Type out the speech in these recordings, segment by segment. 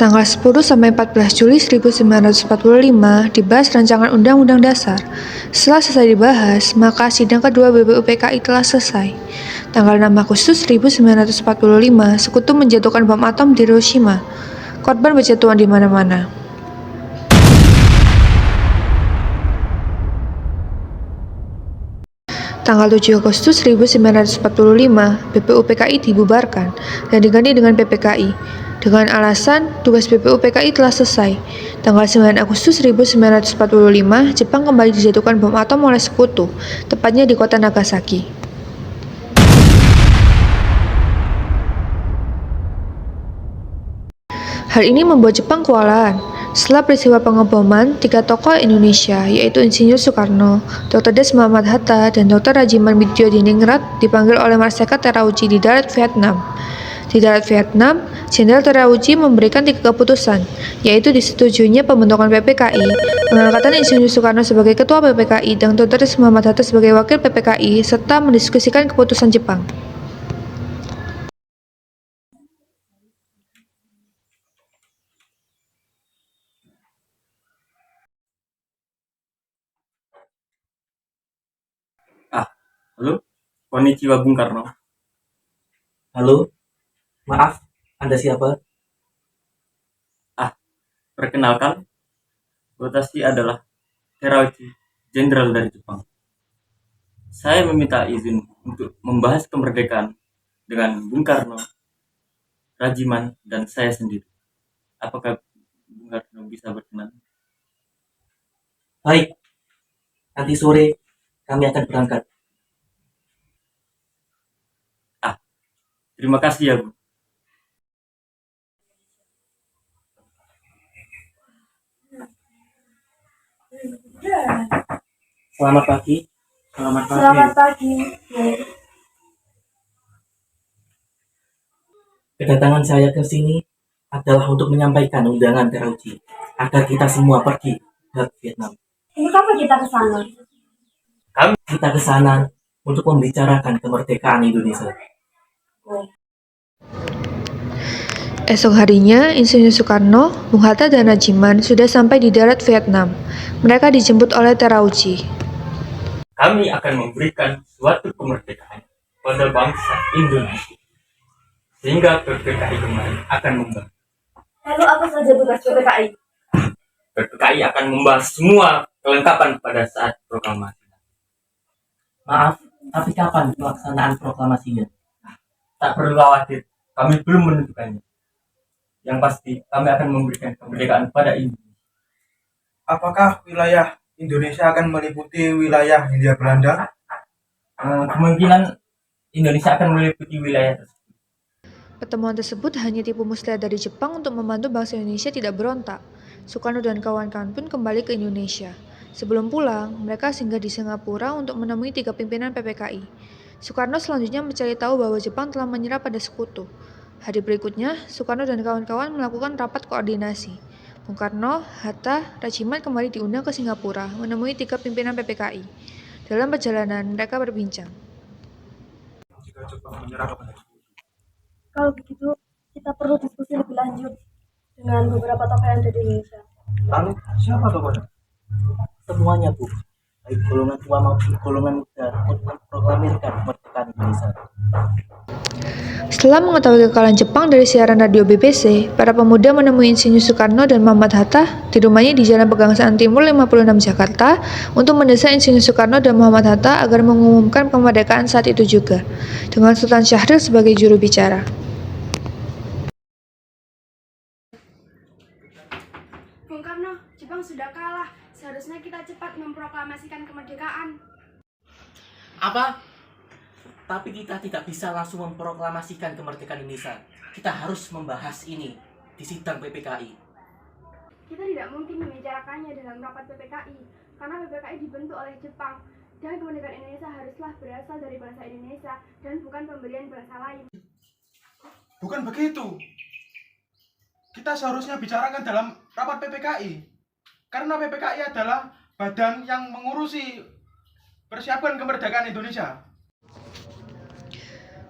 Tanggal 10 sampai 14 Juli 1945 dibahas Rancangan Undang-Undang Dasar. Setelah selesai dibahas, maka sidang kedua BPUPKI telah selesai. Tanggal 6 Agustus 1945, Sekutu menjatuhkan bom atom di Hiroshima. Korban berjatuhan di mana-mana. Tanggal 7 Agustus 1945, BPUPKI dibubarkan dan diganti dengan PPKI. Dengan alasan tugas BPUPKI telah selesai. Tanggal 9 Agustus 1945, Jepang kembali dijatuhkan bom atom oleh Sekutu, tepatnya di kota Nagasaki. Hal ini membuat Jepang kewalahan. Setelah peristiwa pengeboman, 3 tokoh Indonesia, yaitu Insinyur Soekarno, Dr. Des Muhammad Hatta, dan Dr. Rajiman Widjodiningrat dipanggil oleh Marsaka Terauchi di darat Vietnam. Di darat Vietnam, Jenderal Terauchi memberikan 3 keputusan, yaitu disetujuinya pembentukan PPKI, pengangkatan Insinyur Soekarno sebagai Ketua PPKI dan Dr. Des Muhammad Hatta sebagai Wakil PPKI, serta mendiskusikan keputusan Jepang. Halo, konnichiwa Bung Karno. Halo, maaf, Anda siapa? Perkenalkan, Watashi adalah Terauchi, Jenderal dari Jepang. Saya meminta izin untuk membahas kemerdekaan dengan Bung Karno, Rajiman, dan saya sendiri. Apakah Bung Karno bisa berkenan? Baik, nanti sore kami akan berangkat. Terima kasih ya, Bung. Selamat pagi. Selamat pagi. Kedatangan saya ke sini adalah untuk menyampaikan undangan Terauchi agar kita semua pergi ke Vietnam. Untuk apa kita ke sana? Kita ke sana untuk membicarakan kemerdekaan Indonesia. Esok harinya, Insinyur Soekarno, Bung Hatta, dan Rajiman sudah sampai di darat Vietnam. Mereka dijemput oleh Terauchi. Kami akan memberikan suatu kemerdekaan pada bangsa Indonesia, sehingga PPKI kemarin akan membahas. Lalu apa saja tugas PPKI? PPKI akan membahas semua kelengkapan pada saat proklamasi. Maaf, tapi kapan pelaksanaan proklamasinya? Tak perlu khawatir, kami belum menentukannya. Yang pasti, kami akan memberikan kemerdekaan pada Indonesia. Apakah wilayah Indonesia akan meliputi wilayah Hindia Belanda? Kemungkinan Indonesia akan meliputi wilayah tersebut. Pertemuan tersebut hanya tipu muslihat dari Jepang untuk membantu bangsa Indonesia tidak berontak. Soekarno dan kawan-kawan pun kembali ke Indonesia. Sebelum pulang, mereka singgah di Singapura untuk menemui 3 pimpinan PPKI. Soekarno selanjutnya mencari tahu bahwa Jepang telah menyerah pada Sekutu. Hari berikutnya, Soekarno dan kawan-kawan melakukan rapat koordinasi. Bung Karno, Hatta, Rajiman kembali diundang ke Singapura menemui 3 pimpinan PPKI. Dalam perjalanan, mereka berbincang. Jika Jepang menyerah kepada Sekutu. Kalau begitu, kita perlu diskusi lebih lanjut dengan beberapa tokoh yang ada di Indonesia. Lalu siapa tokohnya? Semuanya, Bu. Baik golongan tua maupun golongan muda untuk memproklamirkan kemerdekaan Indonesia. Setelah mengetahui kekalahan Jepang dari siaran radio BBC, para pemuda menemui Insinyur Soekarno dan Muhammad Hatta di rumahnya di Jalan Pegangsaan Timur 56 Jakarta untuk mendesak Insinyur Soekarno dan Muhammad Hatta agar mengumumkan kemerdekaan saat itu juga, dengan Sultan Syahrir sebagai juru bicara. Bung Karno, Jepang sudah kalah. Seharusnya kita cepat memproklamasikan kemerdekaan. Apa? Tapi kita tidak bisa langsung memproklamasikan kemerdekaan Indonesia. Kita harus membahas ini di sidang PPKI. Kita tidak mungkin membicarakannya dalam rapat PPKI, karena PPKI dibentuk oleh Jepang, dan kemerdekaan Indonesia haruslah berasal dari bangsa Indonesia dan bukan pemberian bangsa lain. Bukan begitu. Kita seharusnya bicarakan dalam rapat PPKI. Karena PPKI adalah badan yang mengurusi persiapan kemerdekaan Indonesia.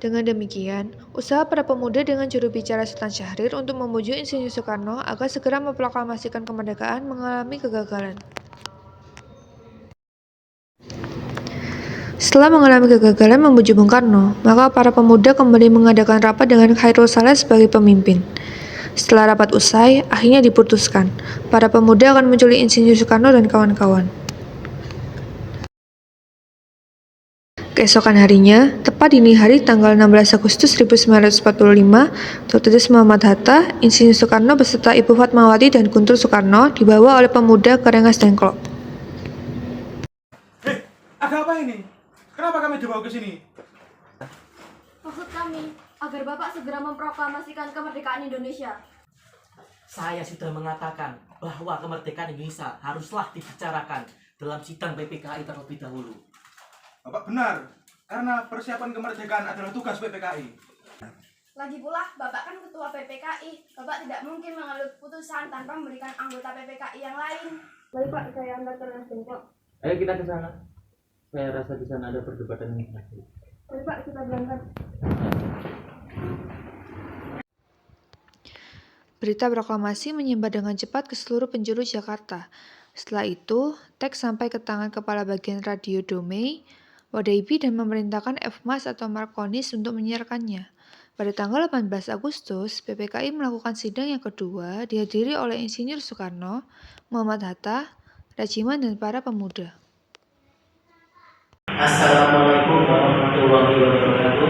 Dengan demikian, usaha para pemuda dengan juru bicara Sultan Syahrir untuk memujuk Insinyur Soekarno agar segera memproklamasikan kemerdekaan mengalami kegagalan. Setelah mengalami kegagalan membujuk Bung Karno, maka para pemuda kembali mengadakan rapat dengan Khairul Saleh sebagai pemimpin. Setelah rapat usai, akhirnya diputuskan, para pemuda akan menculik Insinyur Soekarno dan kawan-kawan. Keesokan harinya, tepat dini hari tanggal 16 Agustus 1945, Dr. Muhammad Hatta, Insinyur Soekarno beserta Ibu Fatmawati dan Guntur Soekarno dibawa oleh pemuda ke Rengas Dengklok. Ada apa ini? Kenapa kami dibawa ke sini? Maksud kami, agar Bapak segera memproklamasikan kemerdekaan Indonesia. Saya sudah mengatakan bahwa kemerdekaan Indonesia haruslah dibicarakan dalam sidang PPKI terlebih dahulu. Bapak benar, karena persiapan kemerdekaan adalah tugas PPKI. Lagi pula, Bapak kan ketua PPKI. Bapak tidak mungkin mengambil keputusan tanpa memberikan anggota PPKI yang lain. Mari Pak, saya antar ke Rengas Dengklok. Ayo kita ke sana. Saya rasa di sana ada perdebatan yang menarik. Mari Pak, kita berangkat. Berita proklamasi menyebar dengan cepat ke seluruh penjuru Jakarta. Setelah itu, teks sampai ke tangan kepala bagian radio Domei, Wadaibi dan memerintahkan F-Mas atau Markonis untuk menyiarkannya. Pada tanggal 18 Agustus, PPKI melakukan sidang yang kedua dihadiri oleh Insinyur Soekarno, Muhammad Hatta, Rajiman dan para pemuda. Assalamualaikum warahmatullahi wabarakatuh.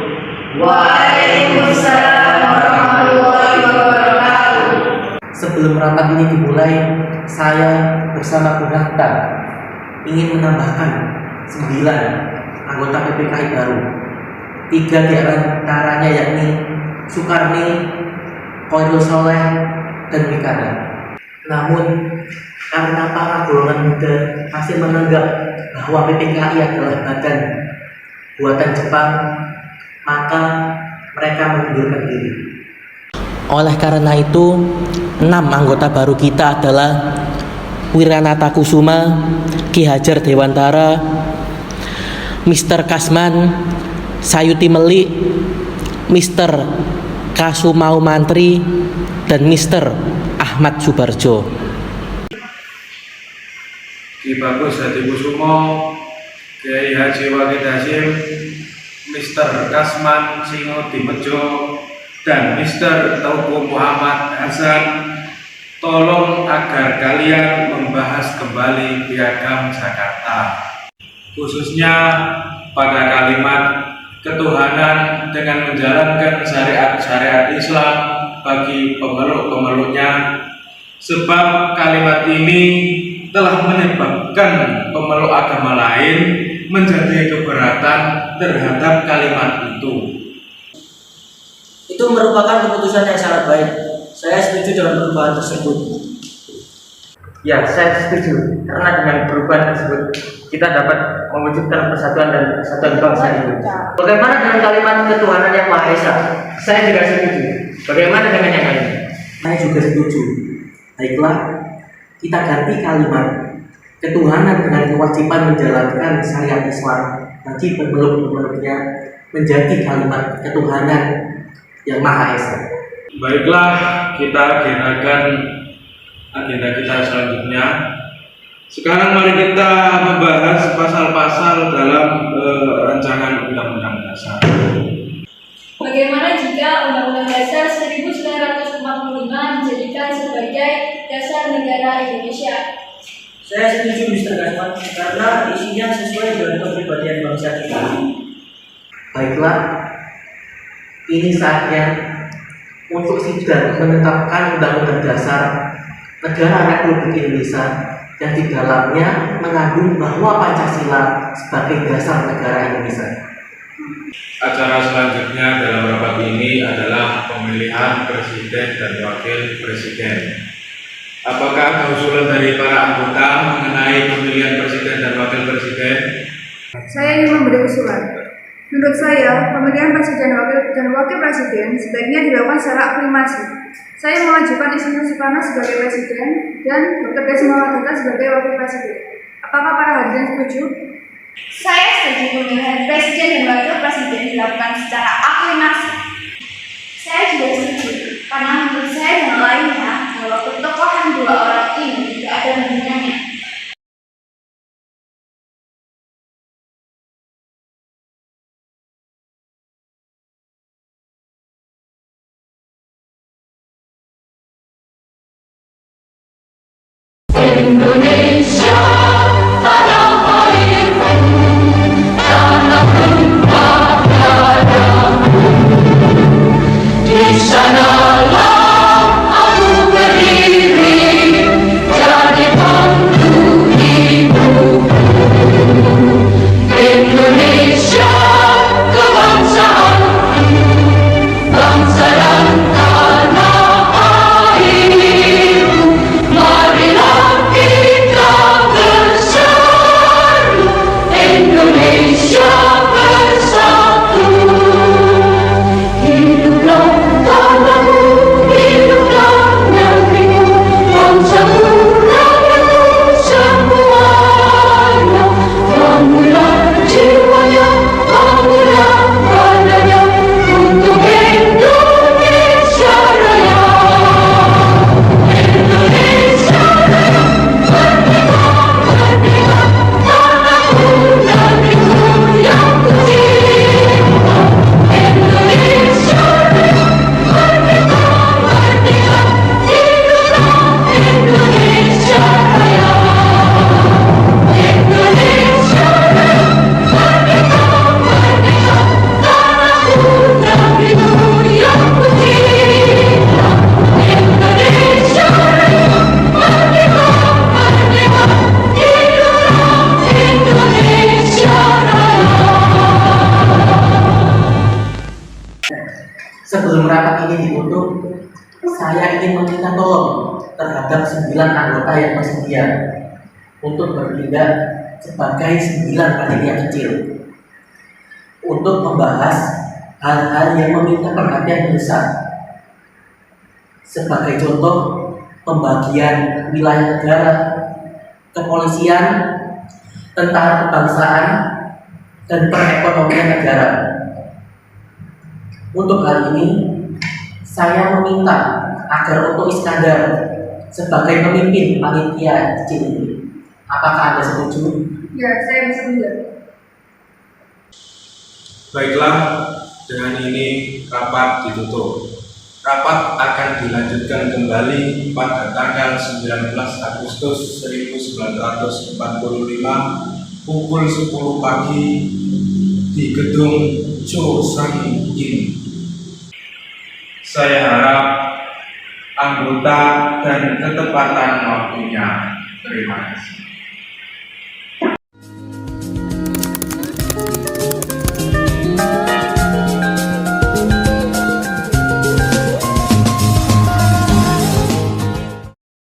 Waalaikumsalam warahmatullahi wabarakatuh. Sebelum rapat ini dimulai, saya bersama Bung Hatta ingin menambahkan 9 anggota PPKI baru. 3 di antaranya yakni Sukarni, Khairul Saleh, dan Mikada. Namun karena para golongan muda masih menganggap bahwa PPKI adalah badan buatan Jepang, maka mereka mengundurkan diri. Oleh karena itu, 6 anggota baru kita adalah Wiranata Kusuma, Ki Hajar Dewantara, Mr. Kasman, Sayuti Melik, Mr. Kasumau Mantri, dan Mr. Ahmad Subarjo. Ki Bagus Hadi Kusumo, Kiai Haji Wahid Hasyim, Mr. Kasman Singo Dimejo, dan Mr. Tauku Muhammad Hasan, tolong agar kalian membahas kembali Piagam Jakarta, khususnya pada kalimat ketuhanan dengan menjalankan syariat-syariat Islam bagi pemeluk-pemeluknya, sebab kalimat ini telah menyebabkan pemeluk agama lain menjadi keberatan terhadap kalimat itu. Itu merupakan keputusan yang sangat baik. Saya setuju dengan perubahan tersebut. Ya, saya setuju. Karena dengan perubahan tersebut, kita dapat mewujudkan persatuan dan kesatuan bangsa ini. Bagaimana dengan kalimat ketuhanan yang Maha Esa? Saya juga setuju. Bagaimana dengan yang lain? Saya juga setuju. Baiklah, kita ganti kalimat ketuhanan dengan kewajiban menjalankan syariat Islam bagi pemeluk-pemeluknya menjadi kalimat ketuhanan yang Maha Esa. Baiklah, kita agendakan agenda kita selanjutnya. Sekarang mari kita membahas pasal-pasal dalam rancangan Undang-Undang Dasar. Bagaimana jika Undang-Undang Dasar 1945 dijadikan sebagai dasar negara Indonesia? Saya setuju Mr. Kasman karena isinya sesuai dengan kepribadian bangsa kita. Baiklah, ini saatnya untuk sidang menetapkan Undang-Undang Dasar Negara Republik Indonesia yang di dalamnya mengandung bahwa Pancasila sebagai dasar negara Indonesia. Acara selanjutnya dalam rapat ini adalah pemilihan presiden dan wakil presiden. Apakah ada usulan dari para anggota mengenai pemilihan presiden dan wakil presiden? Saya ingin memberi usulan. Menurut saya, pemilihan presiden dan wakil presiden sebaiknya dilakukan secara aklamasi. Saya mengajukan Insinyur Soekarno sebagai presiden dan Dr. Muhammad Hatta sebagai wakil presiden. Apakah para hadirin setuju? Saya setuju pemilihan presiden dan wakil presiden dilakukan secara aklamasi. Saya juga setuju, karena menurut saya dan lainnya bahwa ketokohan dua orang ini tidak ada hubungannya. Sebelum rapat ini ditutup, saya ingin meminta tolong terhadap 9 anggota yang bersedia untuk bertindak sebagai 9 panitia kecil untuk membahas hal-hal yang meminta perhatian besar. Sebagai contoh, pembagian wilayah negara, kepolisian, tentara kebangsaan, dan perekonomian negara. Untuk hal ini, saya meminta agar untuk Iskandar sebagai pemimpin panitia kecil ini. Apakah Anda setuju? Ya, saya setuju. Baiklah, dengan ini rapat ditutup. Rapat akan dilanjutkan kembali pada tanggal 19 Agustus 1945 pukul 10 pagi di gedung Cho Sang In. Saya harap anggota dan ketepatan waktunya. Terima kasih.